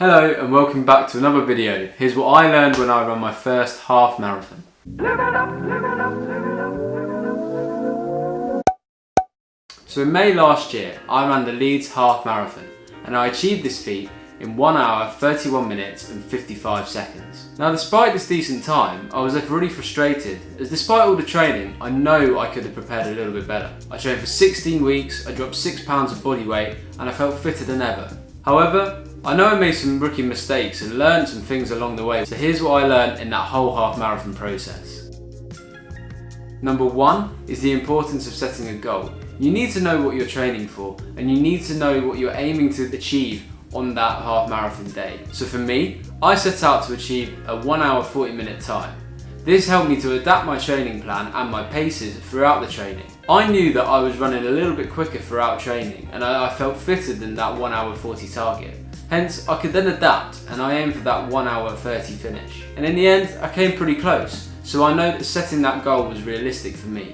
Hello and welcome back to another video. Here's what I learned when I ran my first half marathon. So in May last year, I ran the Leeds Half Marathon and I achieved this feat in 1 hour, 31 minutes and 55 seconds. Now despite this decent time, I was left really frustrated as despite all the training, I know I could have prepared a little bit better. I trained for 16 weeks, I dropped 6 pounds of body weight and I felt fitter than ever. However, I know I made some rookie mistakes and learned some things along the way, so here's what I learned in that whole half marathon process. Number 1 is the importance of setting a goal. You need to know what you're training for and you need to know what you're aiming to achieve on that half marathon day. So for me, I set out to achieve a 1 hour 40 minute time. This helped me to adapt my training plan and my paces throughout the training. I knew that I was running a little bit quicker throughout training and I felt fitter than that 1 hour 40 target. Hence, I could then adapt and I aimed for that 1 hour 30 finish. And in the end, I came pretty close, so I know that setting that goal was realistic for me.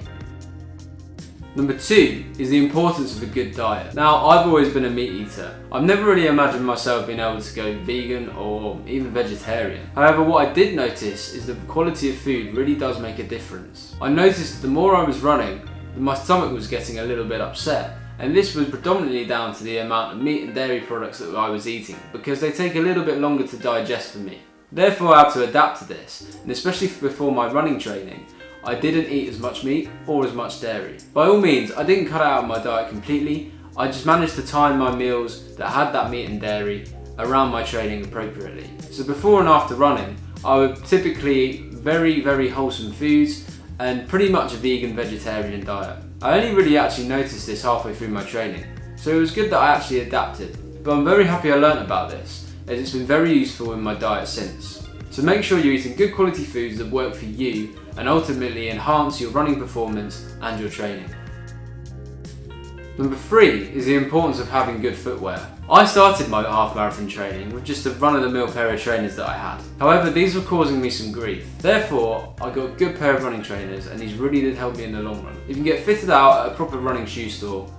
Number 2 is the importance of a good diet. Now, I've always been a meat eater. I've never really imagined myself being able to go vegan or even vegetarian. However, what I did notice is that the quality of food really does make a difference. I noticed that the more I was running, my stomach was getting a little bit upset. And this was predominantly down to the amount of meat and dairy products that I was eating because they take a little bit longer to digest for me. Therefore I had to adapt to this, and especially before my running training, I didn't eat as much meat or as much dairy. By all means, I didn't cut it out of my diet completely, I just managed to time my meals that had that meat and dairy around my training appropriately. So before and after running, I would typically eat very wholesome foods and pretty much a vegan vegetarian diet. I only really actually noticed this halfway through my training, so it was good that I actually adapted. But I'm very happy I learnt about this, as it's been very useful in my diet since. So make sure you're eating good quality foods that work for you and ultimately enhance your running performance and your training. Number 3 is the importance of having good footwear. I started my half marathon training with just a run-of-the-mill pair of trainers that I had. However, these were causing me some grief. Therefore, I got a good pair of running trainers and these really did help me in the long run. If you can get fitted out at a proper running shoe store,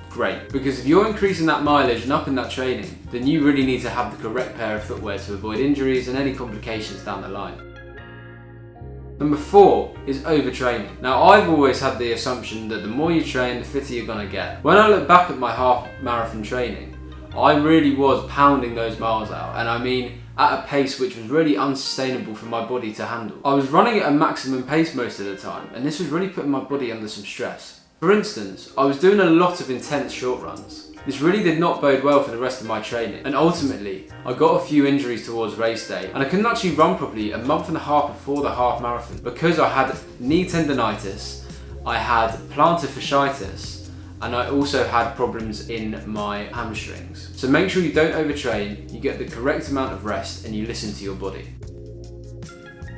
great. Because if you're increasing that mileage and upping that training, then you really need to have the correct pair of footwear to avoid injuries and any complications down the line. Number 4 is overtraining. Now I've always had the assumption that the more you train, the fitter you're going to get. When I look back at my half marathon training, I really was pounding those miles out, and I mean at a pace which was really unsustainable for my body to handle. I was running at a maximum pace most of the time, and this was really putting my body under some stress. For instance, I was doing a lot of intense short runs. This really did not bode well for the rest of my training, and ultimately I got a few injuries towards race day and I couldn't actually run properly a month and a half before the half marathon because I had knee tendonitis, I had plantar fasciitis, and I also had problems in my hamstrings. So make sure you don't overtrain, you get the correct amount of rest and you listen to your body.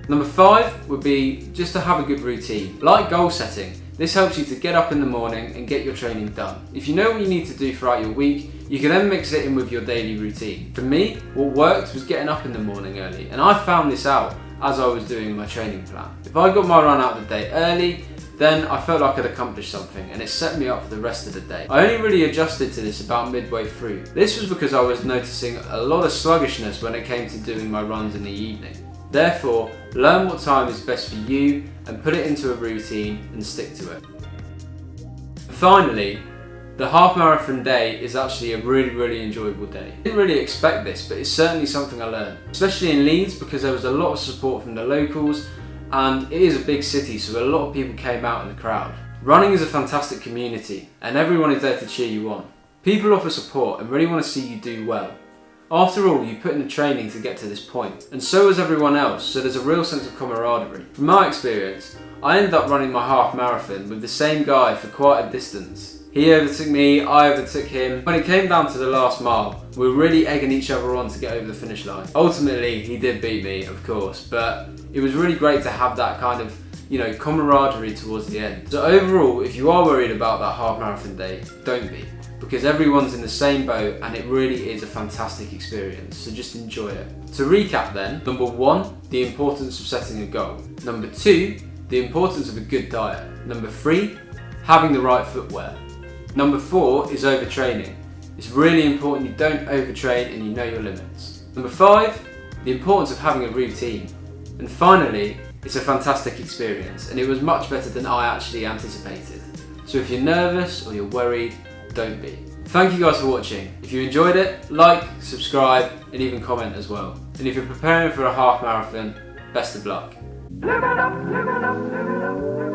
Number 5 would be just to have a good routine. Like goal setting, this helps you to get up in the morning and get your training done. If you know what you need to do throughout your week, you can then mix it in with your daily routine. For me, what worked was getting up in the morning early, and I found this out as I was doing my training plan. If I got my run out of the day early, then I felt like I'd accomplished something and it set me up for the rest of the day. I only really adjusted to this about midway through. This was because I was noticing a lot of sluggishness when it came to doing my runs in the evening. Therefore, learn what time is best for you and put it into a routine and stick to it. Finally, the half marathon day is actually a really enjoyable day. I didn't really expect this, but it's certainly something I learned, especially in Leeds because there was a lot of support from the locals and it is a big city, so a lot of people came out in the crowd. Running is a fantastic community and everyone is there to cheer you on. People offer support and really want to see you do well. After all, you put in the training to get to this point, and so has everyone else, so there's a real sense of camaraderie. From my experience, I ended up running my half marathon with the same guy for quite a distance. He overtook me, I overtook him. When it came down to the last mile, we were really egging each other on to get over the finish line. Ultimately, he did beat me, of course, but it was really great to have that kind of, camaraderie towards the end. So overall, if you are worried about that half marathon day, don't be. Because everyone's in the same boat and it really is a fantastic experience, so just enjoy it. To recap then, number 1, the importance of setting a goal. Number 2, the importance of a good diet. Number 3, having the right footwear. Number 4 is overtraining. It's really important you don't overtrain and you know your limits. Number 5, the importance of having a routine. And finally, it's a fantastic experience, and it was much better than I actually anticipated. So if you're nervous or you're worried, don't be. Thank you guys for watching. If you enjoyed it, like, subscribe, and even comment as well. And if you're preparing for a half marathon, best of luck. Live it up, live it up, live it up.